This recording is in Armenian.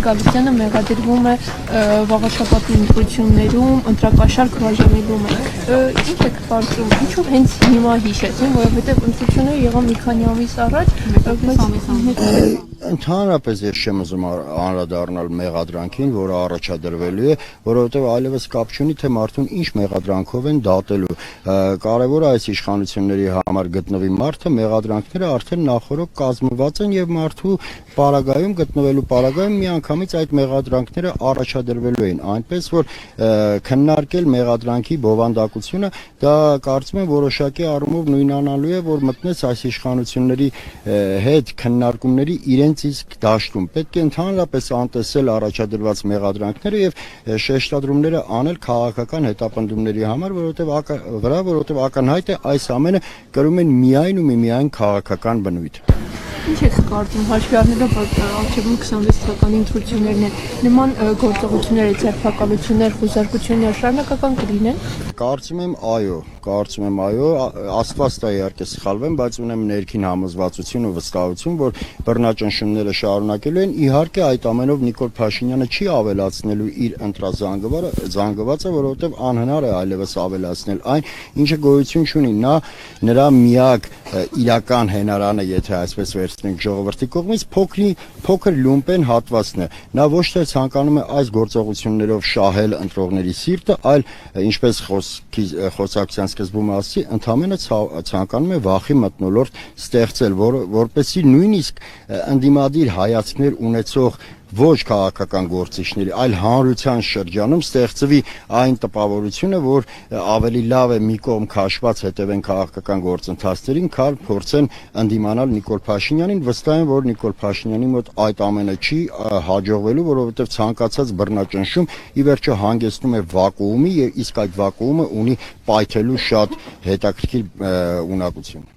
Գալստյանը մեղադրվում է վաղաշաբաթի ընտրություններում ընտրակաշառք բաժանելում է։ Ինչ եք կարծում, ինչու հենց հիմա հիշեցին, որովհետև ընտրությունները եղան մի քանի ամիս առաջ, Ընդհանրապես ես չեմ ուզում անդրադառնալ մեղադրանքին, որը առաջադրվելու է, որովհետև այլևս կապ չունի, թե մարդուն ինչ մեղադրանքով են դատելու։ Կարևորը այս իշխանությունների համար գտնվի մարդը, մեղադրանքները արդեն նախօրոք կազմված են եւ մարդու պարագայում գտնվելու պարագայում միանգամից այդ մեղադրանքները առաջադրվելու են, այնպես որ քննարկել մեղադրանքի բովանդակությունը դա կարծում եմ որոշակի առումով նույնանալու է, որ մտնես այս իշխանությունների հետ քննարկումների իրենց իսկ դաշտում պետք է ընդհանրապես անտեսել առաջադրված մեղադրանքները եւ շեշտադրումները անել քաղաքական հետապնդումների համար, որովհետեւ ակնհայտ է այս ամենը կրում են միայն ու միայն քաղաքական բնույթ։ Ինչ եք կարծում, հաշվի առնելով, որ առջևում 26 թվականի ընտրություններն են, նման գործողությունները, ձերբակալություններ, խուզարկություններ շարունակական կլինեն։ Կարծում եմ այո, Աստված տա իհարկե սխալվեմ, բայց ունեմ ներքին համոզվածություն ու վստահություն, որ բռնաճնշումները շարունակելու են։ Իհարկե այդ ամենով Նիկոլ Փաշինյանը չի ավելացնելու իր ընտրազանգվածը, որովհետև անհնար է այլևս ավելացնել այն, ինչը գոյություն չունի։ Նրա միակ իրական հենարանը, եթե այսպես վերցնենք ժողովրդի կողմից, փոքր լումպեն հատվածն է։ Նա ոչ թե ցանկանում է այս գործողություններով շահել ընտրողների սիրտը, այլ ինչպես խոսակցության սկզբում ասի, ընդամենը ցանկանում է վախի մթնոլորտ ստեղծել, որպեսզի նույնիսկ ընդդիմադիր հայացքներ ունեցող ոչ քաղաքական գործիչների, այլ հանրության շրջանում ստեղծվի այն տպավորությունը, որ ավելի լավ է մի կողմ քաշված հետևեն քաղաքական գործընթացներին, քան փորձեն ընդդիմանալ Նիկոլ Փաշինյանին։ Վստահ եմ, որ Նիկոլ Փաշինյանի մոտ այդ ամենը չի հաջողվելու, որովհետև ցանկացած բռնաճնշում ի վերջո հանգեցնում է վակուումի, իսկ այդ վակուումը ունի պայթելու շատ հետաքրքիր ունակություն։